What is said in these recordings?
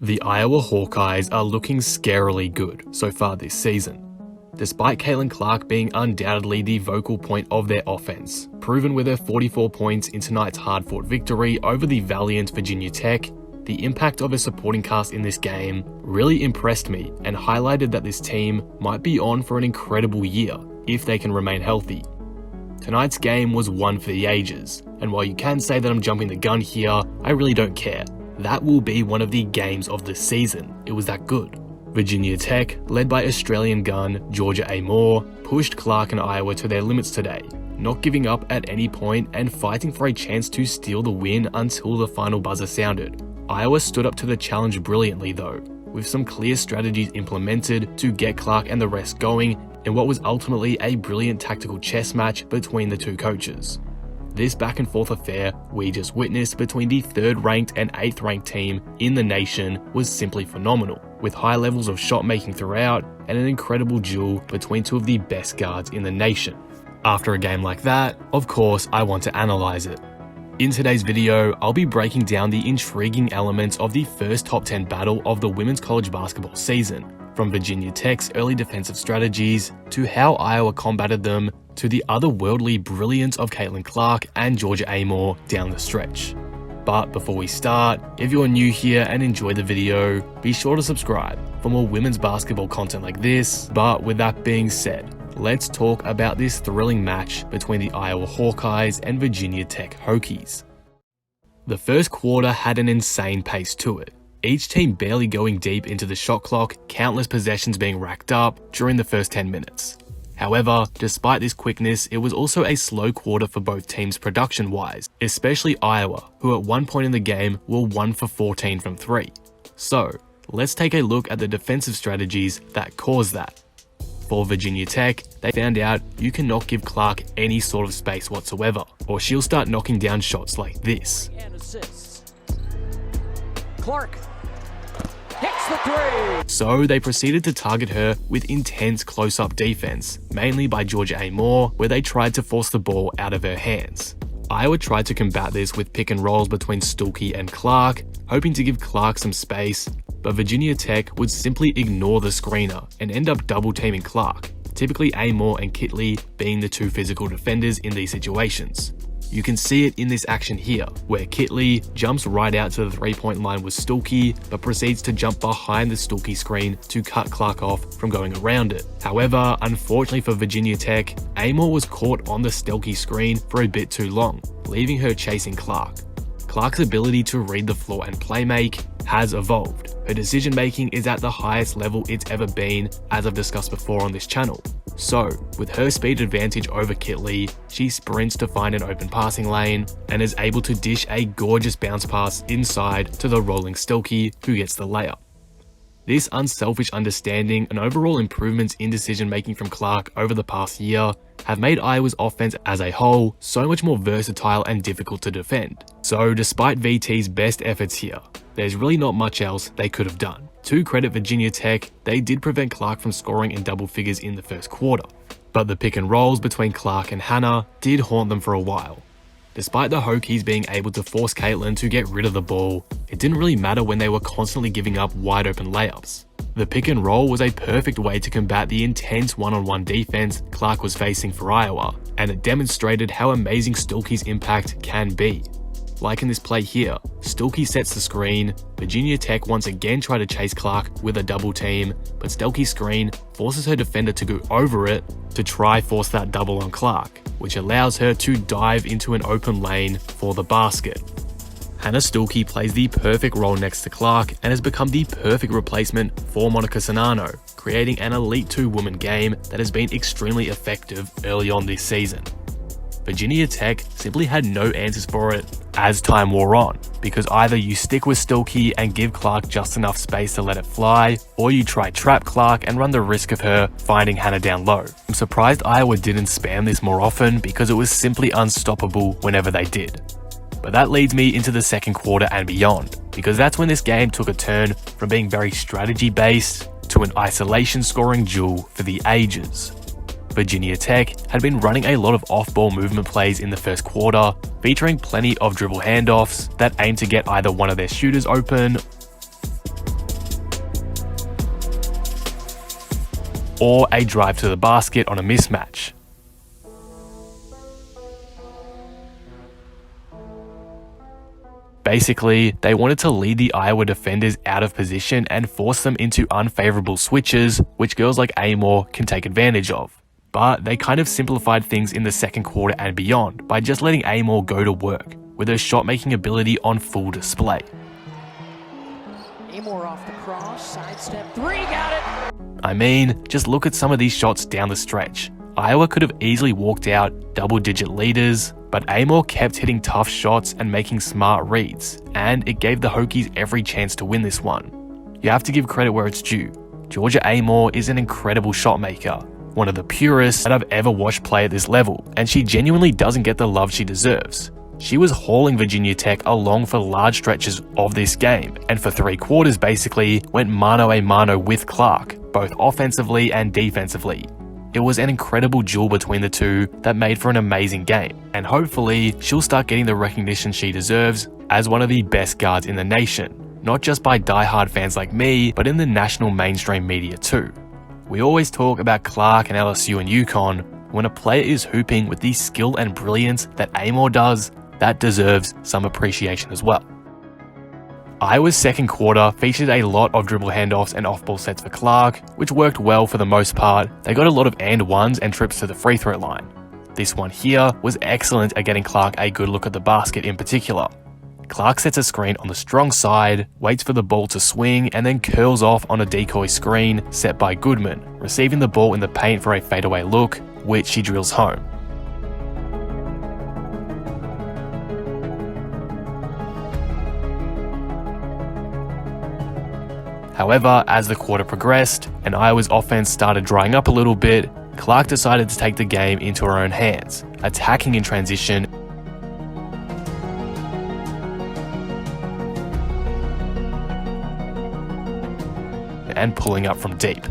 The Iowa Hawkeyes are looking scarily good so far this season. Despite Caitlin Clark being undoubtedly the vocal point of their offense, proven with her 44 points in tonight's hard-fought victory over the valiant Virginia Tech, the impact of her supporting cast in this game really impressed me and highlighted that this team might be on for an incredible year if they can remain healthy. Tonight's game was one for the ages, and while you can say that I'm jumping the gun here, I really don't care. That will be one of the games of the season. It was that good. Virginia Tech, led by Australian gun Georgia A. Moore, pushed Clark and Iowa to their limits today, not giving up at any point and fighting for a chance to steal the win until the final buzzer sounded. Iowa stood up to the challenge brilliantly though, with some clear strategies implemented to get Clark and the rest going in what was ultimately a brilliant tactical chess match between the two coaches. This back and forth affair we just witnessed between the 3rd ranked and 8th ranked team in the nation was simply phenomenal, with high levels of shot making throughout and an incredible duel between two of the best guards in the nation. After a game like that, of course I want to analyze it. In today's video, I'll be breaking down the intriguing elements of the first top 10 battle of the women's college basketball season, from Virginia Tech's early defensive strategies to how Iowa combated them to the otherworldly brilliance of Caitlin Clark and Georgia A. Moore down the stretch. But before we start, if you're new here and enjoy the video, be sure to subscribe for more women's basketball content like this. But with that being said, let's talk about this thrilling match between the Iowa Hawkeyes and Virginia Tech Hokies. The first quarter had an insane pace to it, each team barely going deep into the shot clock, countless possessions being racked up during the first 10 minutes. However, despite this quickness, it was also a slow quarter for both teams production-wise, especially Iowa, who at one point in the game were 1 for 14 from 3. So, let's take a look at the defensive strategies that caused that. For Virginia Tech, they found out you cannot give Clark any sort of space whatsoever, or she'll start knocking down shots like this. And assists. Clark hits the 3! So they proceeded to target her with intense close-up defense, mainly by Georgia A. Moore, where they tried to force the ball out of her hands. Iowa tried to combat this with pick and rolls between Stuelke and Clark, hoping to give Clark some space, but Virginia Tech would simply ignore the screener and end up double-teaming Clark, typically A. Moore and Kitley being the two physical defenders in these situations. You can see it in this action here, where Kitley jumps right out to the 3-point line with Stuelke, but proceeds to jump behind the Stuelke screen to cut Clark off from going around it. However, unfortunately for Virginia Tech, A. Moore was caught on the Stuelke screen for a bit too long, leaving her chasing Clark. Clark's ability to read the floor and play make has evolved. Her decision making is at the highest level it's ever been, as I've discussed before on this channel. So, with her speed advantage over Kitley, she sprints to find an open passing lane and is able to dish a gorgeous bounce pass inside to the rolling Stuelke, who gets the layup. This unselfish understanding and overall improvements in decision making from Clark over the past year have made Iowa's offense as a whole so much more versatile and difficult to defend. So despite VT's best efforts here, there's really not much else they could have done. To credit Virginia Tech, they did prevent Clark from scoring in double figures in the first quarter, but the pick and rolls between Clark and Hannah did haunt them for a while. Despite the Hokies being able to force Caitlin to get rid of the ball, it didn't really matter when they were constantly giving up wide open layups. The pick and roll was a perfect way to combat the intense one-on-one defense Clark was facing for Iowa, and it demonstrated how amazing Stuelke's impact can be. Like in this play here, Stuelke sets the screen, Virginia Tech once again try to chase Clark with a double team, but Stuelke's screen forces her defender to go over it to try force that double on Clark, which allows her to dive into an open lane for the basket. Hannah Stuelke plays the perfect role next to Clark and has become the perfect replacement for Monica Czinano, creating an elite two-woman game that has been extremely effective early on this season. Virginia Tech simply had no answers for it as time wore on, because either you stick with Stuelke and give Clark just enough space to let it fly, or you try trap Clark and run the risk of her finding Hannah down low. I'm surprised Iowa didn't spam this more often because it was simply unstoppable whenever they did. But that leads me into the second quarter and beyond, because that's when this game took a turn from being very strategy based to an isolation scoring duel for the ages. Virginia Tech had been running a lot of off-ball movement plays in the first quarter, featuring plenty of dribble handoffs that aimed to get either one of their shooters open or a drive to the basket on a mismatch. Basically, they wanted to lead the Iowa defenders out of position and force them into unfavorable switches, which girls like Amor can take advantage of. But they kind of simplified things in the second quarter and beyond by just letting Amor go to work, with her shot-making ability on full display. Amor off the cross, sidestep three, got it! I mean, just look at some of these shots down the stretch. Iowa could have easily walked out double-digit leaders, but Amor kept hitting tough shots and making smart reads, and it gave the Hokies every chance to win this one. You have to give credit where it's due. Georgia Amor is an incredible shot maker, one of the purest that I've ever watched play at this level, and she genuinely doesn't get the love she deserves. She was hauling Virginia Tech along for large stretches of this game, and for 3 quarters basically went mano a mano with Clark, both offensively and defensively. It was an incredible duel between the two that made for an amazing game, and hopefully she'll start getting the recognition she deserves as one of the best guards in the nation, not just by die-hard fans like me, but in the national mainstream media too. We always talk about Clark and LSU and UConn. When a player is hooping with the skill and brilliance that Amor does, that deserves some appreciation as well. Iowa's second quarter featured a lot of dribble handoffs and off-ball sets for Clark, which worked well for the most part. They got a lot of and ones and trips to the free throw line. This one here was excellent at getting Clark a good look at the basket in particular. Clark sets a screen on the strong side, waits for the ball to swing, and then curls off on a decoy screen set by Goodman, receiving the ball in the paint for a fadeaway look, which she drills home. However, as the quarter progressed and Iowa's offense started drying up a little bit, Clark decided to take the game into her own hands, attacking in transition and pulling up from deep.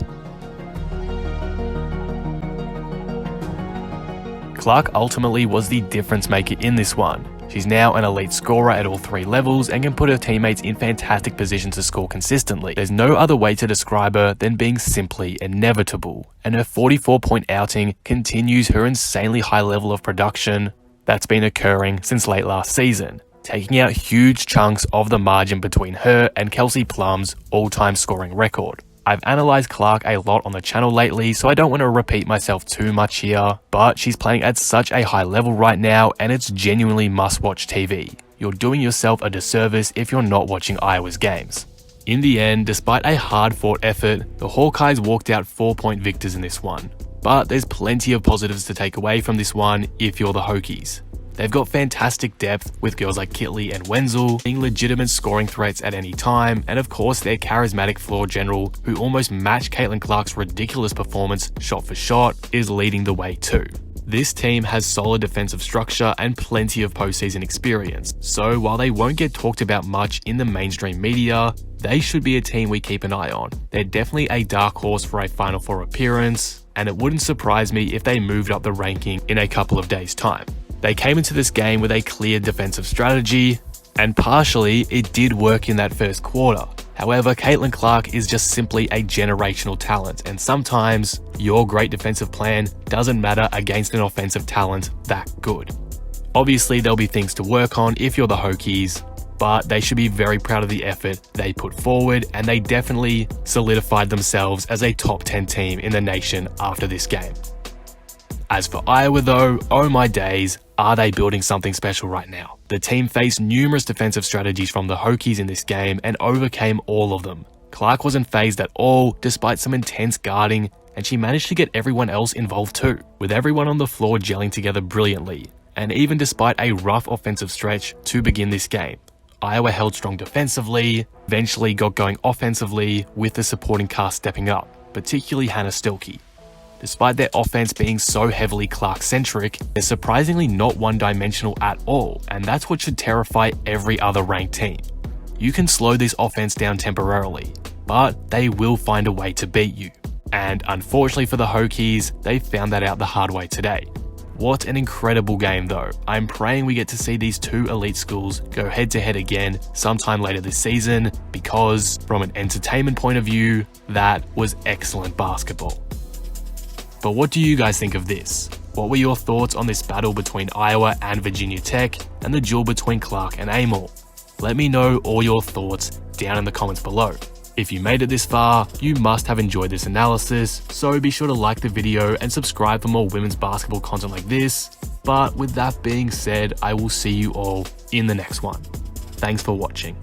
Clark ultimately was the difference maker in this one. She's now an elite scorer at all 3 levels and can put her teammates in fantastic position to score consistently. There's no other way to describe her than being simply inevitable, and her 44-point outing continues her insanely high level of production that's been occurring since late last season, taking out huge chunks of the margin between her and Kelsey Plum's all-time scoring record. I've analysed Clark a lot on the channel lately, so I don't want to repeat myself too much here, but she's playing at such a high level right now and it's genuinely must-watch TV. You're doing yourself a disservice if you're not watching Iowa's games. In the end, despite a hard-fought effort, the Hawkeyes walked out 4-point victors in this one. But there's plenty of positives to take away from this one if you're the Hokies. They've got fantastic depth with girls like Kitley and Wenzel being legitimate scoring threats at any time, and of course their charismatic floor general who almost matched Caitlin Clark's ridiculous performance shot for shot is leading the way too. This team has solid defensive structure and plenty of postseason experience, so while they won't get talked about much in the mainstream media, they should be a team we keep an eye on. They're definitely a dark horse for a Final Four appearance, and it wouldn't surprise me if they moved up the ranking in a couple of days' time. They came into this game with a clear defensive strategy, and partially it did work in that first quarter. However, Caitlin Clark is just simply a generational talent, and sometimes your great defensive plan doesn't matter against an offensive talent that good. Obviously, there'll be things to work on if you're the Hokies, but they should be very proud of the effort they put forward, and they definitely solidified themselves as a top 10 team in the nation after this game. As for Iowa though, oh my days, are they building something special right now? The team faced numerous defensive strategies from the Hokies in this game and overcame all of them. Clark wasn't phased at all despite some intense guarding, and she managed to get everyone else involved too, with everyone on the floor gelling together brilliantly. And even despite a rough offensive stretch to begin this game, Iowa held strong defensively, eventually got going offensively with the supporting cast stepping up, particularly Hannah Stilke. Despite their offense being so heavily Clark-centric, they're surprisingly not one-dimensional at all, and that's what should terrify every other ranked team. You can slow this offense down temporarily, but they will find a way to beat you. And unfortunately for the Hokies, they found that out the hard way today. What an incredible game though. I'm praying we get to see these two elite schools go head-to-head again sometime later this season, because from an entertainment point of view, that was excellent basketball. But what do you guys think of this? What were your thoughts on this battle between Iowa and Virginia Tech and the duel between Clark and Amor? Let me know all your thoughts down in the comments below. If you made it this far, you must have enjoyed this analysis, so be sure to like the video and subscribe for more women's basketball content like this. But with that being said, I will see you all in the next one. Thanks for watching.